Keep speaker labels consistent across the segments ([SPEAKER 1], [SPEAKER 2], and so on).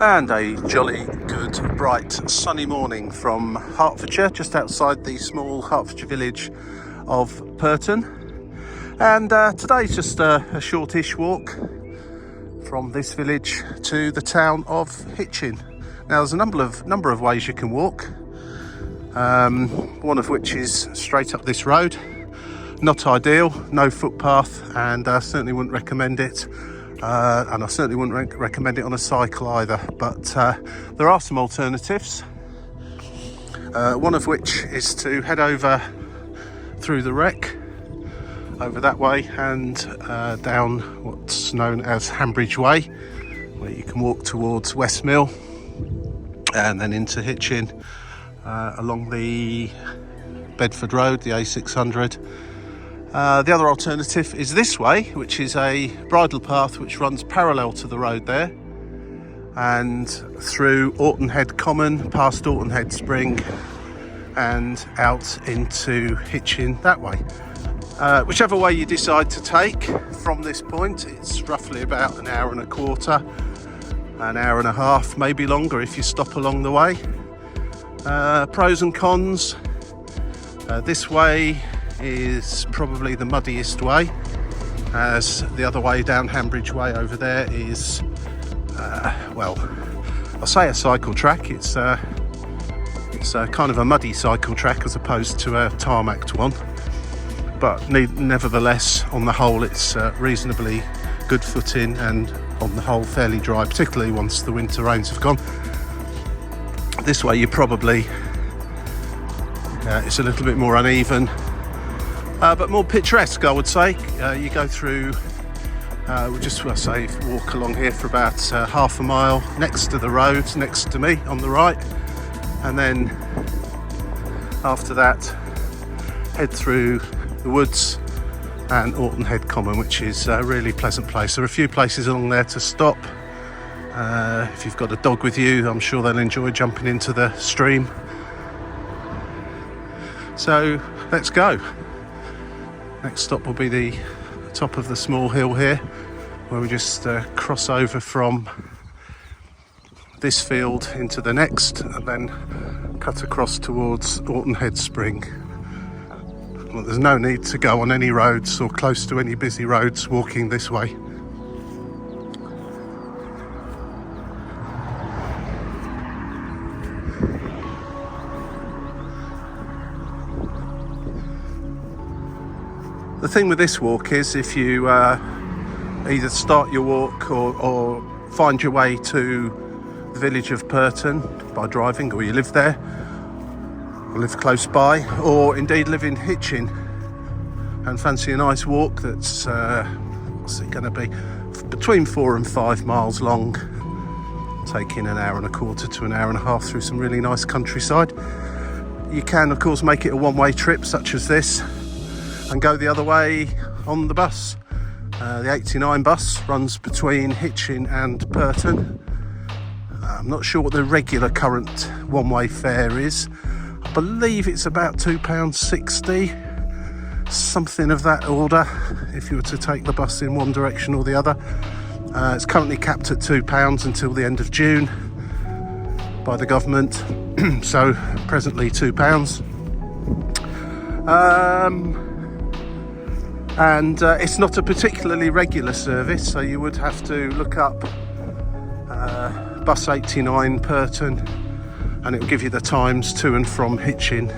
[SPEAKER 1] And a jolly good bright sunny morning from Hertfordshire, just outside the small Hertfordshire village of Pirton. And today's just a shortish walk from this village to the town of Hitchin. Now there's a number of ways you can walk, one of which is straight up this road. Not ideal, no footpath, and I certainly wouldn't recommend it. And I certainly wouldn't recommend it on a cycle either, but there are some alternatives, one of which is to head over through the wreck over that way and down what's known as Hambridge Way, where you can walk towards Westmill and then into Hitchin along the Bedford Road, the A600. The other alternative is this way, which is a bridle path which runs parallel to the road there and through Orton Head Common, past Orton Head Spring and out into Hitchin that way. Whichever way you decide to take from this point, it's roughly about an hour and a quarter, an hour and a half, maybe longer if you stop along the way. Pros and cons. This way is probably the muddiest way, as the other way down Hambridge Way over there is, well, I'll say a cycle track. It's a kind of a muddy cycle track as opposed to a tarmacked one, but nevertheless, on the whole, it's reasonably good footing and on the whole fairly dry, particularly once the winter rains have gone. This way you probably, it's a little bit more uneven, but more picturesque, I would say. You go through, we'll just walk along here for about half a mile next to the road, next to me on the right, and then after that head through the woods and Orton Head Common, which is a really pleasant place. There are a few places along there to stop. If you've got a dog with you, I'm sure they'll enjoy jumping into the stream. So let's go. Next stop will be the top of the small hill here, where we just cross over from this field into the next and then cut across towards Orton Head Spring. Well, there's no need to go on any roads or close to any busy roads walking this way. The thing with this walk is if you either start your walk or find your way to the village of Pirton by driving, or you live there, or live close by, or indeed live in Hitchin and fancy a nice walk that's what's it going to be, between 4 and 5 miles long, taking an hour and a quarter to an hour and a half through some really nice countryside. You can of course make it a one-way trip such as this and go the other way on the bus. The 89 bus runs between Hitchin and Pirton. I'm not sure what the regular current one-way fare is. I believe it's about £2.60, something of that order, if you were to take the bus in one direction or the other. It's currently capped at £2 until the end of June by the government, so presently £2. And it's not a particularly regular service, so you would have to look up bus 89 Pirton and it will give you the times to and from Hitchin.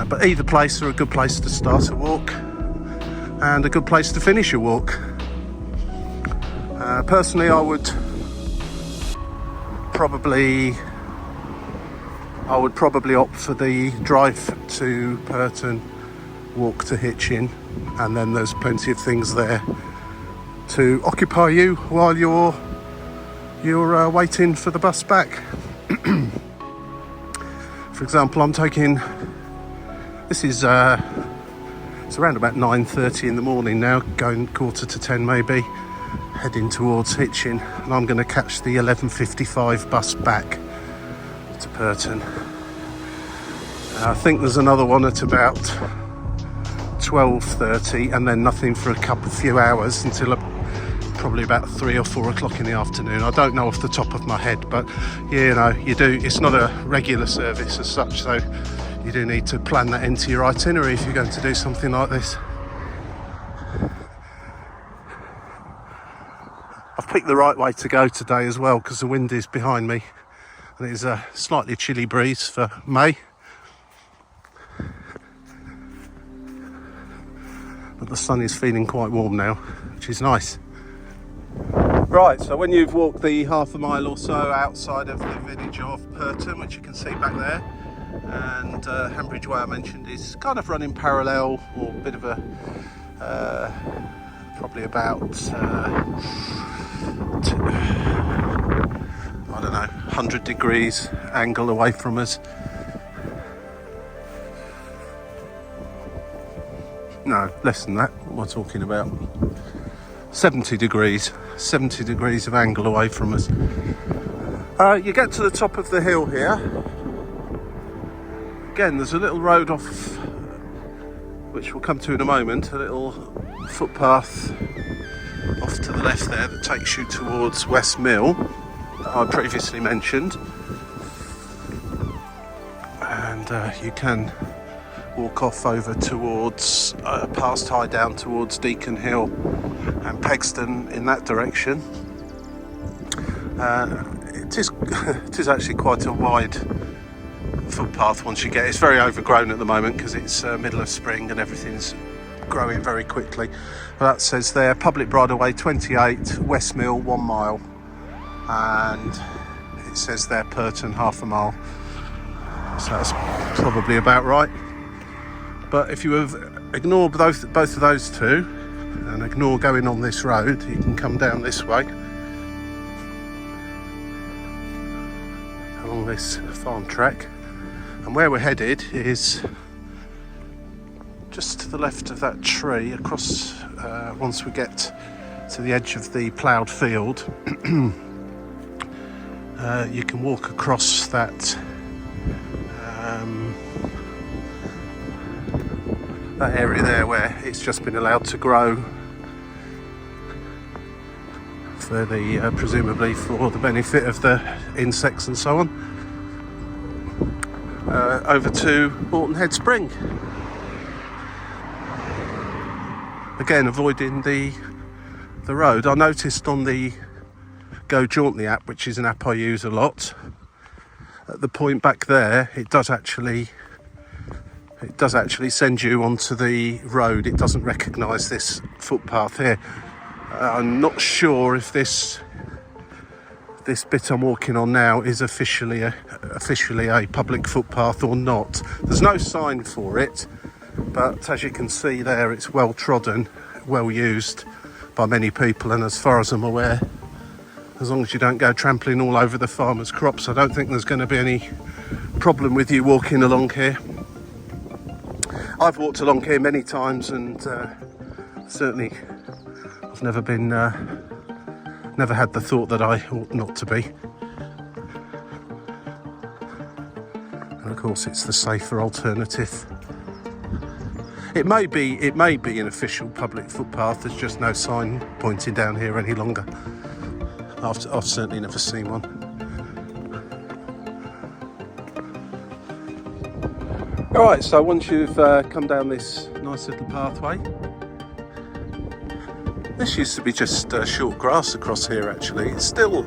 [SPEAKER 1] But either place are a good place to start a walk and a good place to finish a walk. Personally, I would probably opt for the drive to Pirton, walk to Hitchin, and then there's plenty of things there to occupy you while you're waiting for the bus back. For example, I'm taking, this is it's around about 9:30 in the morning now, going 9:45 maybe, heading towards Hitchin, and I'm going to catch the 11:55 bus back to Pirton. I think there's another one at about 12:30, and then nothing for a few hours until probably about 3 or 4 o'clock in the afternoon. I don't know off the top of my head, but you know, you do. It's not a regular service as such, so you do need to plan that into your itinerary if you're going to do something like this. I've picked the right way to go today as well because the wind is behind me and it is a slightly chilly breeze for May. But the sun is feeling quite warm now, which is nice. Right, so when you've walked the half a mile or so outside of the village of Pirton, which you can see back there, and Hambridge Way I mentioned is kind of running parallel, or a bit of a probably about I don't know, 100 degrees angle away from us. No, less than that. What am I talking about? 70 degrees of angle away from us. You get to the top of the hill here. Again, there's a little road off, which we'll come to in a moment, a little footpath off to the left there that takes you towards West Mill, that I previously mentioned. And you can walk off over towards past High Down towards Deacon Hill and Pegston in that direction. It is actually quite a wide footpath once you get. It's very overgrown at the moment because it's middle of spring and everything's growing very quickly. But that says there, public bridleway 28, West Mill 1 mile, and it says there Pirton half a mile. So that's probably about right. But if you ignore both of those two and ignore going on this road, you can come down this way along this farm track, and where we're headed is just to the left of that tree. Across once we get to the edge of the ploughed field, you can walk across that that area there where it's just been allowed to grow for the presumably for the benefit of the insects and so on, over to Orton Head Spring. Again, avoiding the road. I noticed on the Go Jauntly app, which is an app I use a lot, at the point back there it does actually send you onto the road. It doesn't recognise this footpath here. I'm not sure if this bit I'm walking on now is officially a public footpath or not. There's no sign for it, but as you can see there, it's well trodden, well used by many people, and as far as I'm aware, as long as you don't go trampling all over the farmers' crops, I don't think there's going to be any problem with you walking along here. I've walked along here many times, and certainly I've never had the thought that I ought not to be. And of course, it's the safer alternative. It may be an official public footpath. There's just no sign pointing down here any longer. I've certainly never seen one. Alright, so once you've come down this nice little pathway, this used to be just short grass across here actually. It's still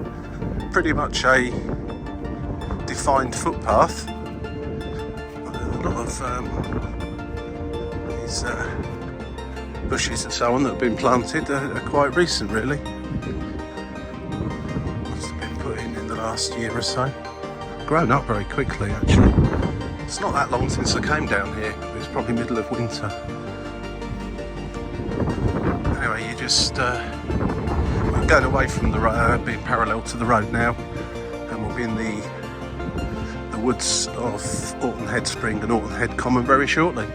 [SPEAKER 1] pretty much a defined footpath. A lot of these bushes and so on that have been planted are quite recent really. Must have been put in the last year or so. Grown up very quickly actually. It's not that long since I came down here. It was probably middle of winter. Anyway, you just we're going away from the being parallel to the road now, and we'll be in the woods of Orton Head Spring and Orton Head Common very shortly.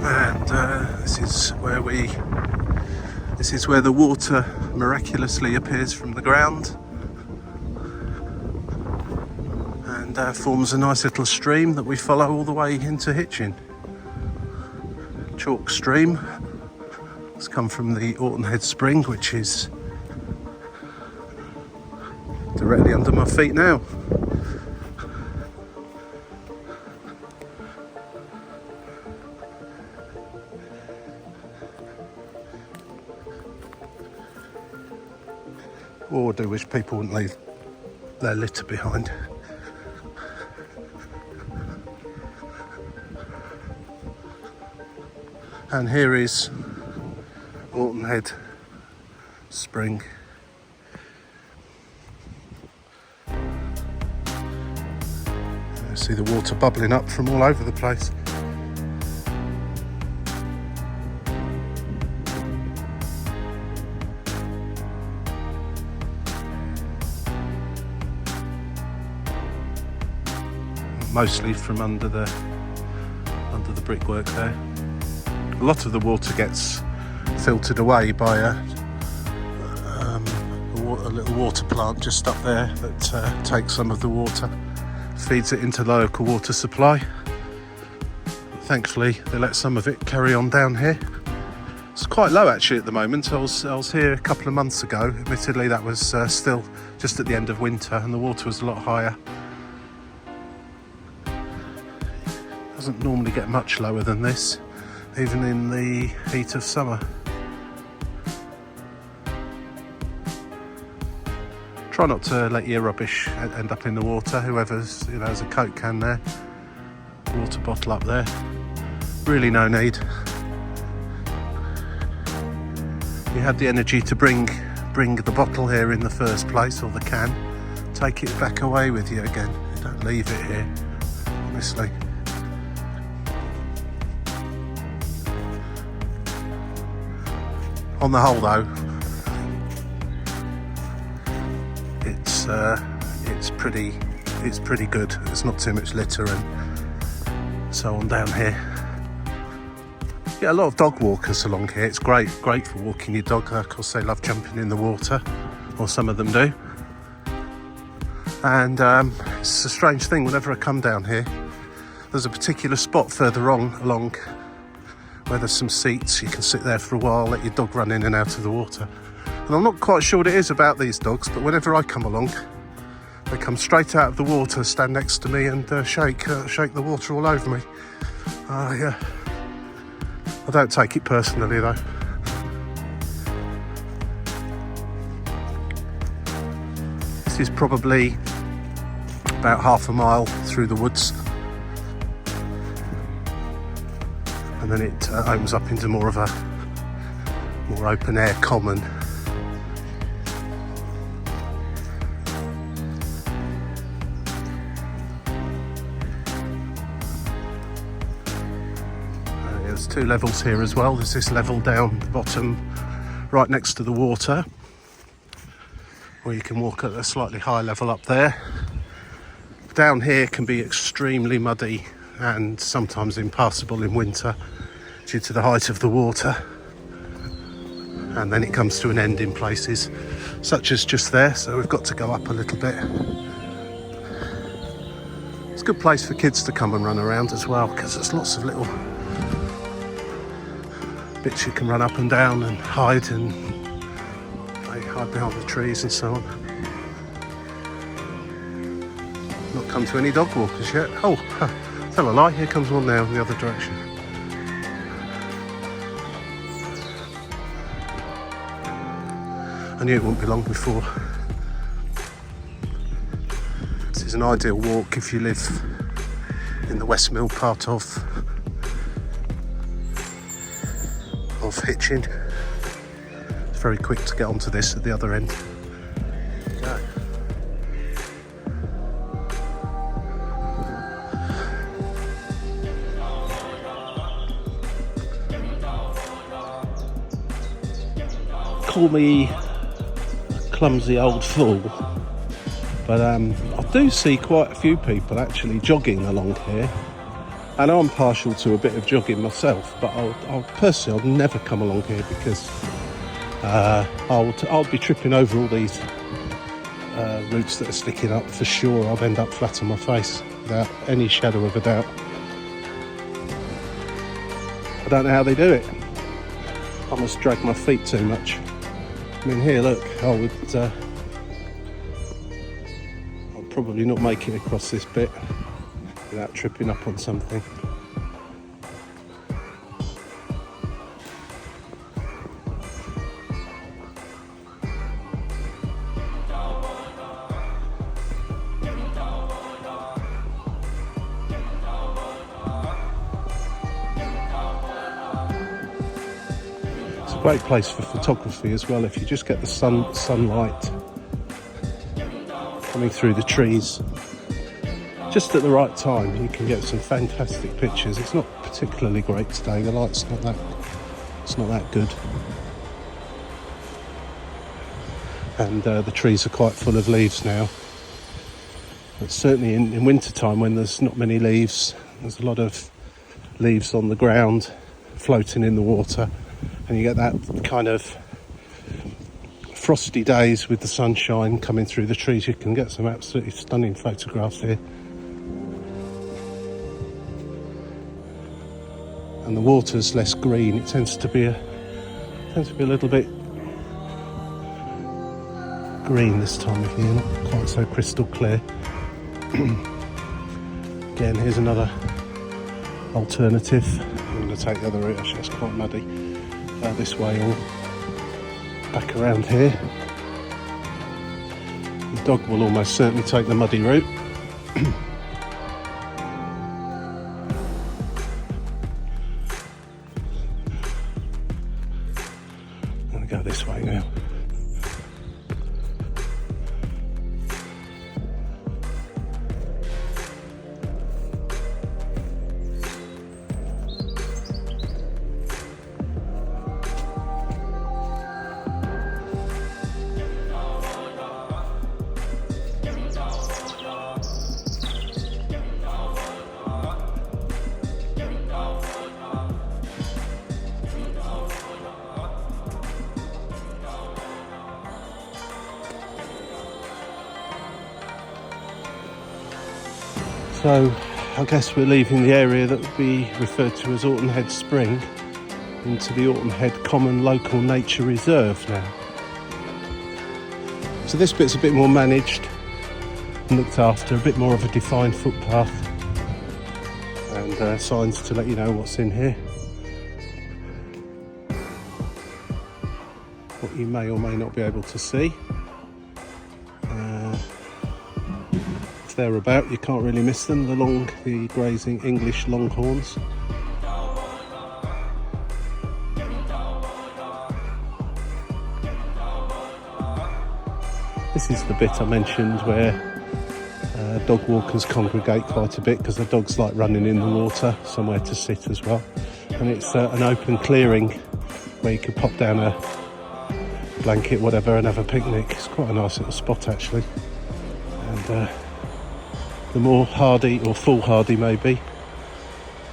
[SPEAKER 1] And this is where the water miraculously appears from the ground, and and forms a nice little stream that we follow all the way into Hitchin. Chalk stream. It's come from the Orton Head Spring, which is directly under my feet now. Oh, I do wish people wouldn't leave their litter behind. And here is Orton Head Spring. You see the water bubbling up from all over the place. Mostly from under the brickwork there. A lot of the water gets filtered away by a little water plant just up there that takes some of the water, feeds it into the local water supply. Thankfully, they let some of it carry on down here. It's quite low actually at the moment. I was here a couple of months ago. Admittedly, that was still just at the end of winter, and the water was a lot higher. Doesn't normally get much lower than this, even in the heat of summer. Try not to let your rubbish end up in the water. Whoever's, has a Coke can there, water bottle up there. Really no need. You had the energy to bring the bottle here in the first place, or the can. Take it back away with you again. Don't leave it here, honestly. On the whole though, it's pretty good. There's not too much litter and so on down here. Yeah, a lot of dog walkers along here. It's great for walking your dog. Of course, they love jumping in the water, or some of them do. And it's a strange thing. Whenever I come down here, there's a particular spot further along where there's some seats. You can sit there for a while, let your dog run in and out of the water. And I'm not quite sure what it is about these dogs, but whenever I come along, they come straight out of the water, stand next to me and shake the water all over me. Yeah. I don't take it personally though. This is probably about half a mile through the woods. And then it opens up into more open air common. There's two levels here as well. There's this level down the bottom right next to the water, where you can walk at a slightly higher level up there. Down here can be extremely muddy and sometimes impassable in winter due to the height of the water, and then it comes to an end in places such as just there, so we've got to go up a little bit. It's a good place for kids to come and run around as well, because there's lots of little bits you can run up and down and hide, and they hide behind the trees and so on. Not come to any dog walkers yet. Oh, tell a lie, here comes one now in the other direction. I knew it wouldn't be long before. This is an ideal walk if you live in the West Mill part of Hitchin. It's very quick to get onto this at the other end. Go. Call me clumsy old fool, but I do see quite a few people actually jogging along here, and I'm partial to a bit of jogging myself, but I'll never come along here because I'll be tripping over all these roots that are sticking up, for sure I'll end up flat on my face without any shadow of a doubt. I don't know how they do it. I must drag my feet too much. I mean, here, look, I'll probably not make it across this bit without tripping up on something. Great place for photography as well. If you just get the sunlight coming through the trees just at the right time, you can get some fantastic pictures. It's not particularly great today, the light's not that good, and the trees are quite full of leaves now. But certainly in winter time, when there's not many leaves, there's a lot of leaves on the ground floating in the water, and you get that kind of frosty days with the sunshine coming through the trees. You can get some absolutely stunning photographs here. And the water's less green. It tends to be a little bit green this time of year, not quite so crystal clear. Again, here's another alternative. I'm going to take the other route, actually it's quite muddy. This way or back around here. The dog will almost certainly take the muddy route. I'm going to go this way now. So I guess we're leaving the area that would be referred to as Orton Head Spring into the Orton Head Common Local Nature Reserve now. So this bit's a bit more managed and looked after, a bit more of a defined footpath and signs to let you know what's in here. What you may or may not be able to see. They're about, you can't really miss them, the grazing English longhorns. This is the bit I mentioned where dog walkers congregate quite a bit, because the dogs like running in the water, somewhere to sit as well. And it's an open clearing where you can pop down a blanket, whatever, and have a picnic. It's quite a nice little spot actually. And the more hardy or foolhardy maybe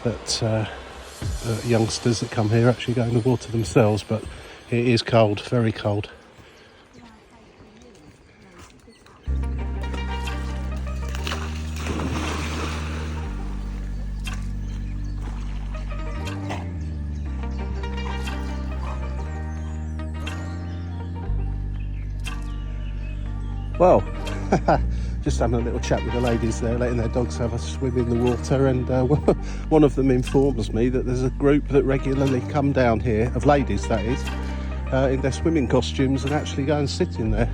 [SPEAKER 1] that youngsters that come here actually go in the water themselves, but it is cold, very cold. Well, just having a little chat with the ladies there, letting their dogs have a swim in the water, and one of them informs me that there's a group that regularly come down here, of ladies that is, in their swimming costumes, and actually go and sit in there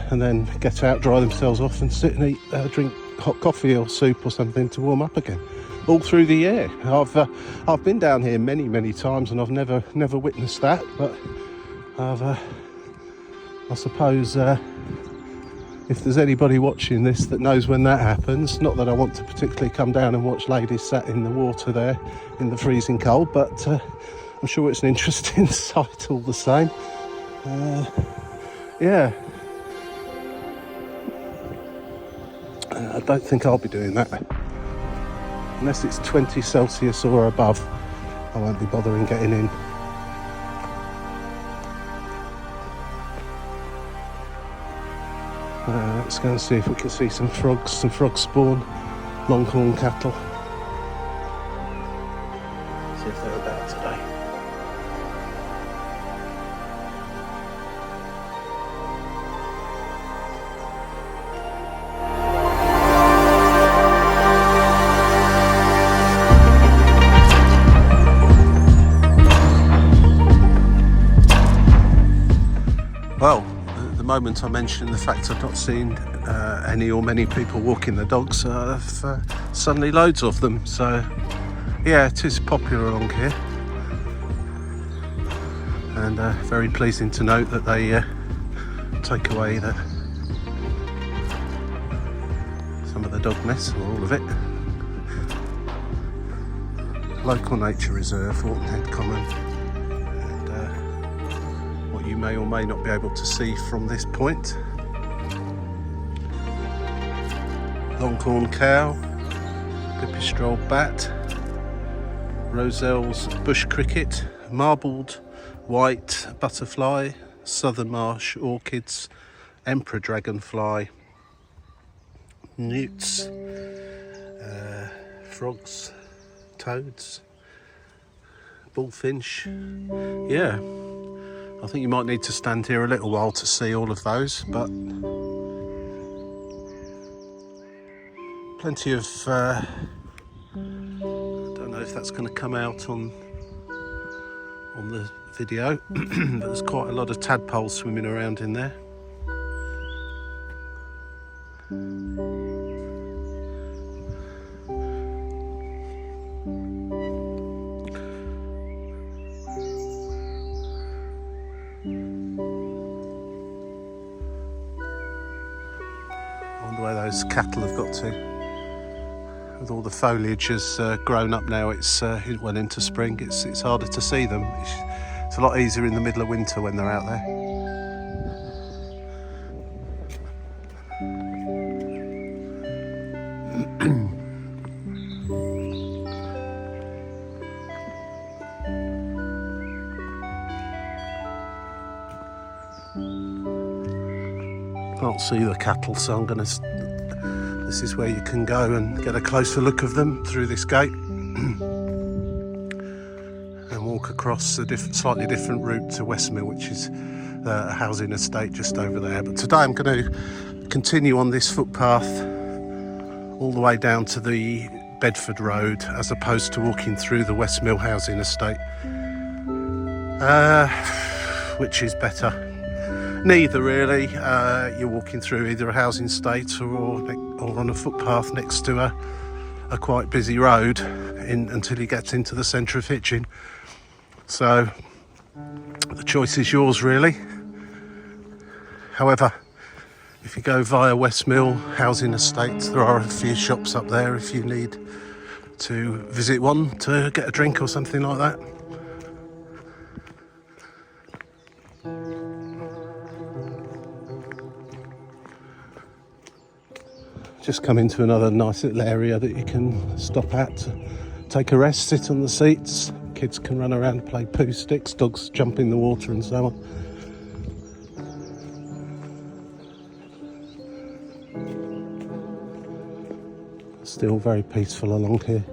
[SPEAKER 1] and then get out, dry themselves off and sit and eat, drink hot coffee or soup or something to warm up again, all through the year. I've been down here many times and I've never witnessed that, but I suppose if there's anybody watching this that knows when that happens, not that I want to particularly come down and watch ladies sat in the water there in the freezing cold, but I'm sure it's an interesting sight all the same. Yeah, I don't think I'll be doing that. Unless it's 20 Celsius or above, I won't be bothering getting in. Let's go and see if we can see some frogs, some frog spawn, longhorn cattle. See if they're about today. Well, the moment I mentioned the fact I've not seen any or many people walking the dogs, I've suddenly loads of them. So yeah, it is popular along here, and very pleasing to note that they take away some of the dog mess, or all of it. Local nature reserve, Hortonhead Common. You may or may not be able to see from this point. Longhorn cow, pipistrelle bat, Roselle's bush cricket, marbled white butterfly, southern marsh orchids, emperor dragonfly, newts, frogs, toads, bullfinch. Yeah, I think you might need to stand here a little while to see all of those, but plenty of, I don't know if that's going to come out on the video, but there's quite a lot of tadpoles swimming around in there. I wonder where those cattle have got to. With all the foliage has grown up now, it's well into spring. It's harder to see them. It's a lot easier in the middle of winter when they're out there. Can't see the cattle, so I'm going to. This is where you can go and get a closer look of them through this gate, and walk across a slightly different route to Westmill, which is a housing estate just over there. But today I'm going to continue on this footpath all the way down to the Bedford Road, as opposed to walking through the Westmill housing estate, which is better. Neither really. You're walking through either a housing estate or on a footpath next to a quite busy road until you get into the centre of Hitchin. So the choice is yours really. However, if you go via Westmill housing estates, there are a few shops up there if you need to visit one to get a drink or something like that. Just come into another nice little area that you can stop at, take a rest, sit on the seats. Kids can run around, play poo sticks, dogs jump in the water and so on. Still very peaceful along here.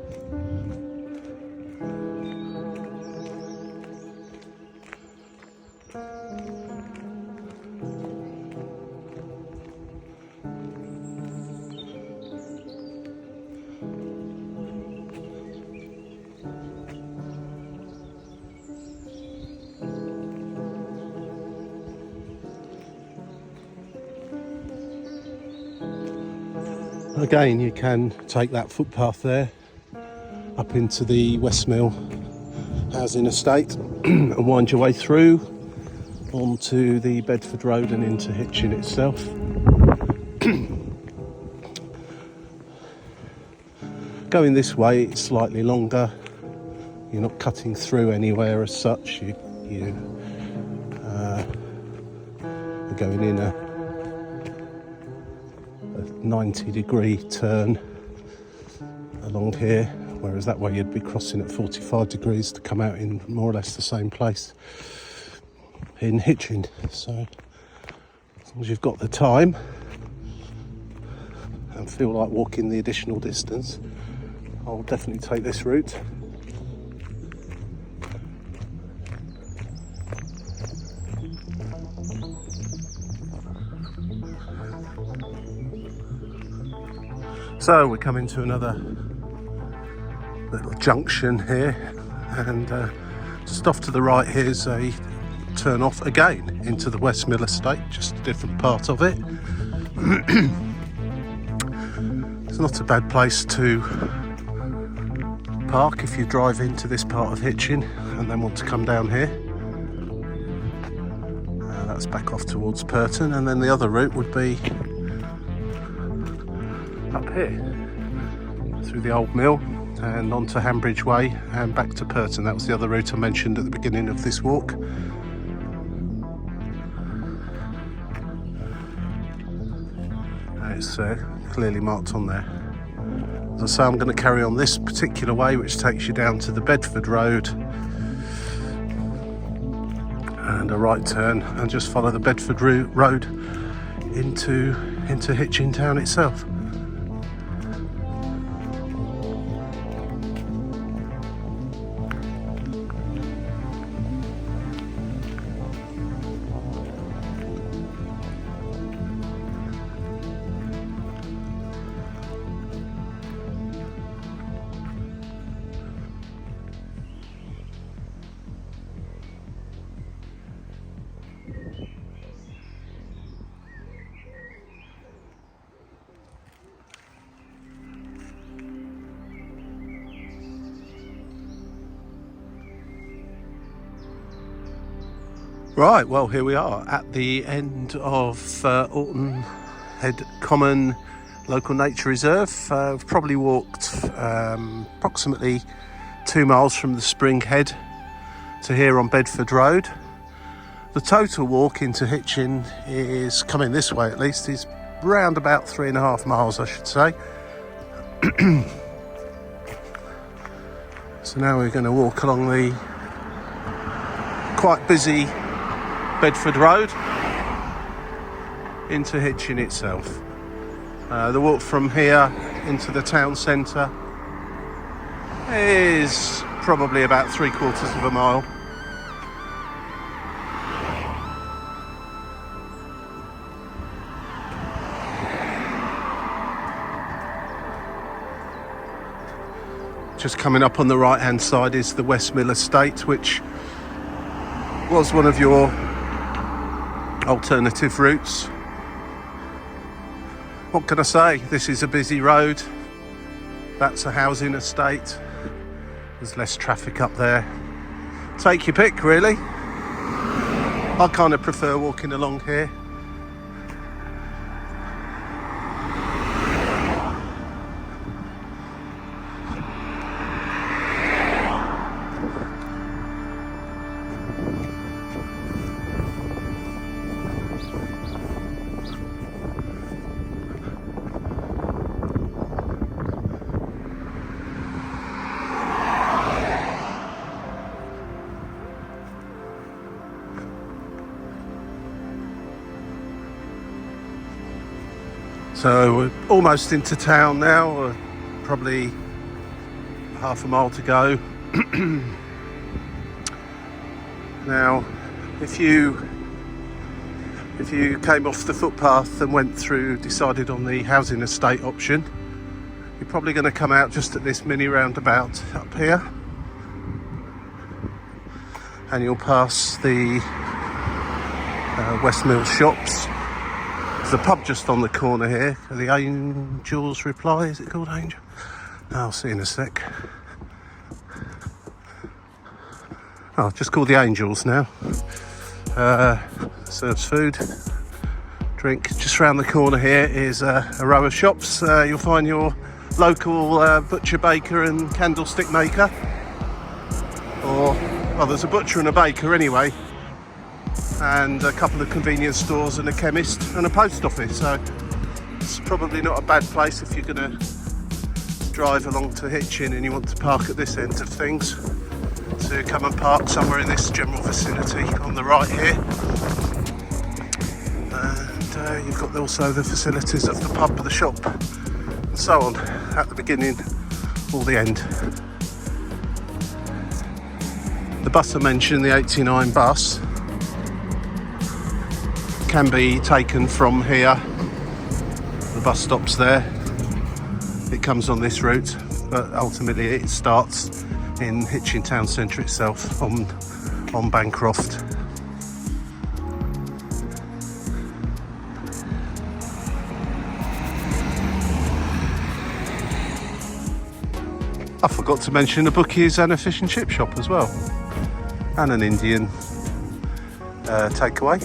[SPEAKER 1] Again, you can take that footpath there up into the Westmill housing estate and wind your way through onto the Bedford Road and into Hitchin itself. Going this way, it's slightly longer. You're not cutting through anywhere as such. You're going in a 90-degree turn along here, whereas that way you'd be crossing at 45 degrees to come out in more or less the same place in Hitchin. So as long as you've got the time, and feel like walking the additional distance, I'll definitely take this route. So we're coming to another little junction here, and just off to the right here's a turn off again into the West Mill estate, just a different part of it. It's not a bad place to park if you drive into this part of Hitchin and then want to come down here. That's back off towards Pirton, and then the other route would be up here through the old mill and onto Hambridge Way and back to Pirton. That was the other route I mentioned at the beginning of this walk. It's clearly marked on there. As I say, I'm going to carry on this particular way, which takes you down to the Bedford Road and a right turn, and just follow the Bedford Road into Hitchin town itself. Right, well, here we are at the end of Orton Head Common Local Nature Reserve. I've probably walked approximately 2 miles from the Spring Head to here on Bedford Road. The total walk into Hitchin is, coming this way at least, is round about 3.5 miles, I should say. So now we're going to walk along the quite busy Bedford Road into Hitchin itself. The walk from here into the town centre is probably about 3/4 of a mile. Just coming up on the right hand side is the West Mill estate, which was one of your alternative routes. What can I say? This is a busy road. That's a housing estate. There's less traffic up there. Take your pick, really. I kind of prefer walking along here. So we're almost into town now, probably half a mile to go. Now, if you came off the footpath and went through, decided on the housing estate option, you're probably going to come out just at this mini roundabout up here, and you'll pass the West Mill shops. There's a pub just on the corner here, the Angel's Reply, is it called Angel? I'll see in a sec. Oh, just called the Angels now. Serves food, drink. Just round the corner here is a row of shops. You'll find your local butcher, baker and candlestick maker. Or, well, there's a butcher and a baker anyway. And a couple of convenience stores and a chemist and a post office. So it's probably not a bad place if you're going to drive along to Hitchin and you want to park at this end of things, to come and park somewhere in this general vicinity on the right here. And you've got also the facilities of the pub, the shop and so on, at the beginning or the end. The bus I mentioned, the 89 bus, can be taken from here. The bus stops there. It comes on this route, but ultimately it starts in Hitchin town centre itself on Bancroft. I forgot to mention a bookies and a fish and chip shop as well, and an Indian takeaway.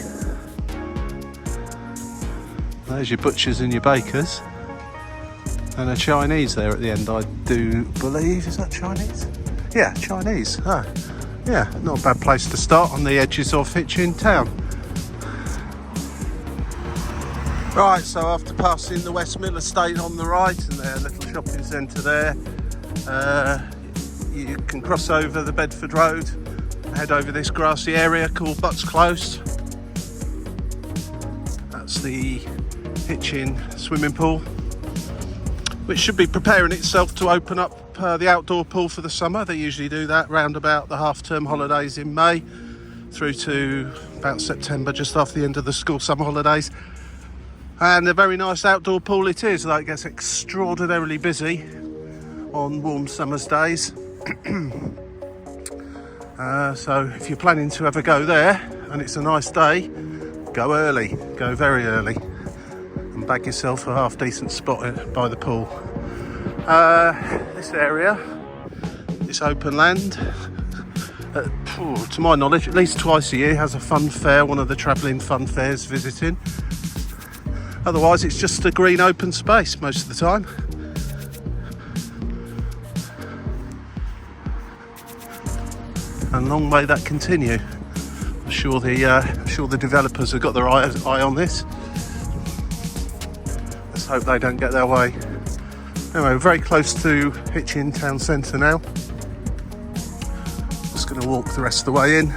[SPEAKER 1] There's your butchers and your bakers, and a Chinese there at the end, I do believe. Is that Chinese? Yeah, Chinese. Ah, yeah, not a bad place to start on the edges of Hitchin town. Right, so after passing the Westmill estate on the right and their little shopping centre there, you can cross over the Bedford Road, head over this grassy area called Butts Close. That's the Hitchin swimming pool, which should be preparing itself to open up the outdoor pool for the summer. They usually do that round about the half-term holidays in May through to about September, just after the end of the school summer holidays. And a very nice outdoor pool it is, though it gets extraordinarily busy on warm summer's days. So if you're planning to ever go there and it's a nice day, go early, go very early, and bag yourself a half decent spot by the pool. This area, this open land, to my knowledge, at least twice a year has a fun fair, one of the travelling fun fairs visiting. Otherwise it's just a green open space most of the time. And long may that continue. I'm sure the developers have got their eye on this. Let's hope they don't get their way. Anyway, we're very close to Hitchin town centre now. Just going to walk the rest of the way in,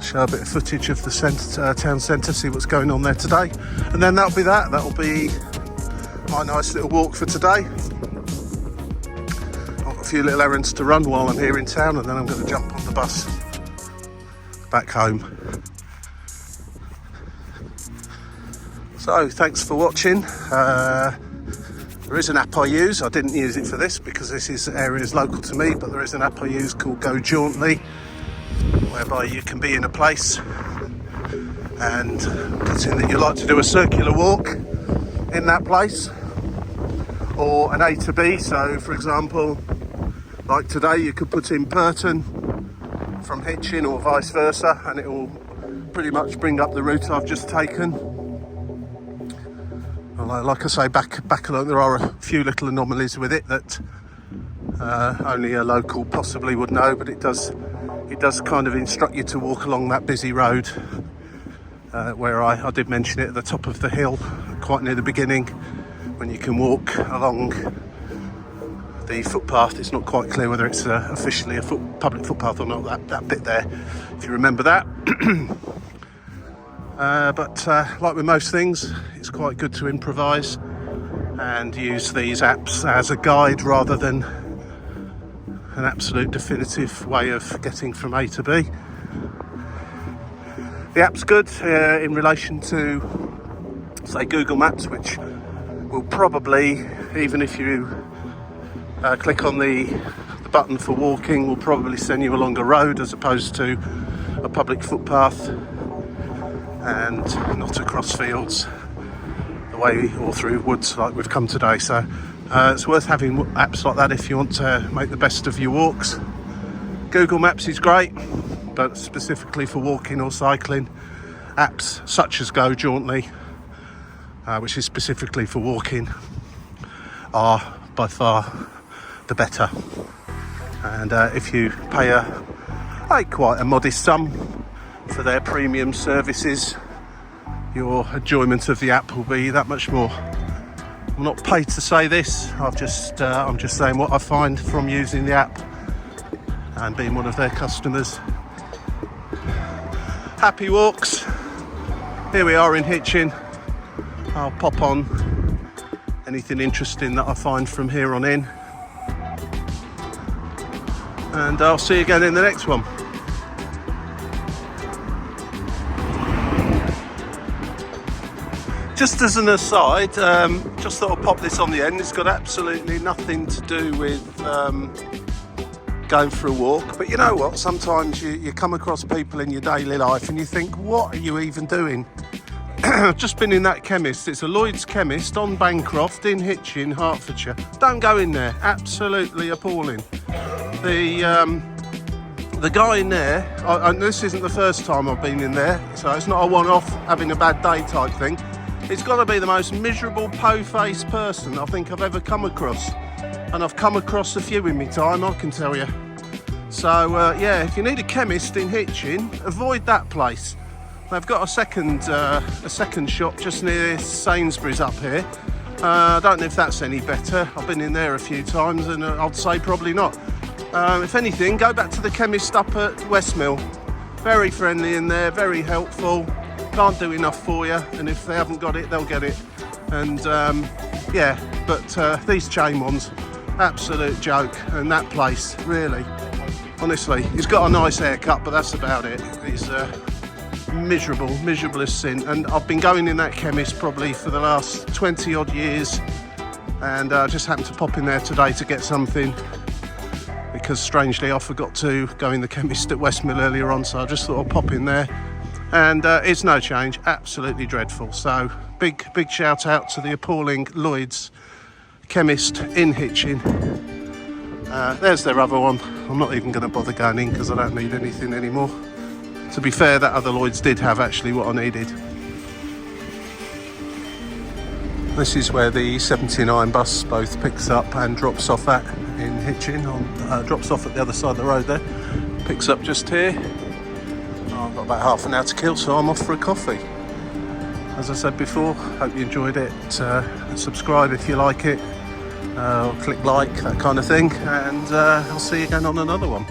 [SPEAKER 1] show a bit of footage of the town centre, see what's going on there today, and then that'll be that. That'll be my nice little walk for today. I've got a few little errands to run while I'm here in town, and then I'm going to jump on the bus back home. So thanks for watching. There is an app I use. I didn't use it for this because this area is local to me, but there is an app I use called Go Jauntly, whereby you can be in a place and put in that you'd like to do a circular walk in that place, or an A to B. So for example, like today, you could put in Pirton from Hitchin or vice versa, and it will pretty much bring up the route I've just taken. Although, like I say, back along, there are a few little anomalies with it that only a local possibly would know, but it does kind of instruct you to walk along that busy road, where I did mention it at the top of the hill, quite near the beginning, when you can walk along the footpath. It's not quite clear whether it's officially a public footpath or not, that bit there, if you remember that. But like with most things, it's quite good to improvise and use these apps as a guide rather than an absolute definitive way of getting from A to B. The app's good in relation to, say, Google Maps, which will probably, even if you click on the button for walking, will probably send you along a road as opposed to a public footpath, and not across fields the way, or through woods like we've come today. So it's worth having apps like that if you want to make the best of your walks. Google Maps is great, but specifically for walking or cycling, apps such as Go Jauntly, which is specifically for walking, are by far the better. And if you pay quite a modest sum for their premium services, your enjoyment of the app will be that much more. I'm not paid to say this. I'm just saying what I find from using the app and being one of their customers. Happy walks. Here we are in Hitchin. I'll pop on anything interesting that I find from here on in. And I'll see you again in the next one. Just as an aside, just thought I'd pop this on the end. It's got absolutely nothing to do with going for a walk. But you know what? Sometimes you come across people in your daily life and you think, what are you even doing? I've just been in that chemist. It's a Lloyd's chemist on Bancroft in Hitchin, Hertfordshire. Don't go in there. Absolutely appalling. The guy in there, and this isn't the first time I've been in there, so it's not a one-off having a bad day type thing. It's got to be the most miserable, po-faced person I think I've ever come across. And I've come across a few in my time, I can tell you. So, yeah, if you need a chemist in Hitchin, avoid that place. They've got a second shop just near Sainsbury's up here. I don't know if that's any better. I've been in there a few times and I'd say probably not. If anything, go back to the chemist up at Westmill. Very friendly in there, very helpful. Can't do enough for you, and if they haven't got it, they'll get it. And yeah, but these chain ones, absolute joke. And that place, really, honestly, he's got a nice haircut, but that's about it. He's miserable as sin. And I've been going in that chemist probably for the last 20 odd years, and I just happened to pop in there today to get something, because strangely I forgot to go in the chemist at Westmill earlier on, so I just thought I'd pop in there. And it's no change, absolutely dreadful. So big shout out to the appalling Lloyd's chemist in Hitchin. There's their other one. I'm not even going to bother going in because I don't need anything anymore. To be fair, that other Lloyd's did have actually what I needed. This is where the 79 bus both picks up and drops off at in Hitchin. Drops off at the other side of the road there. Picks up just here. I've got about half an hour to kill, so I'm off for a coffee. As I said before, hope you enjoyed it. Subscribe if you like it, click like, that kind of thing, and I'll see you again on another one.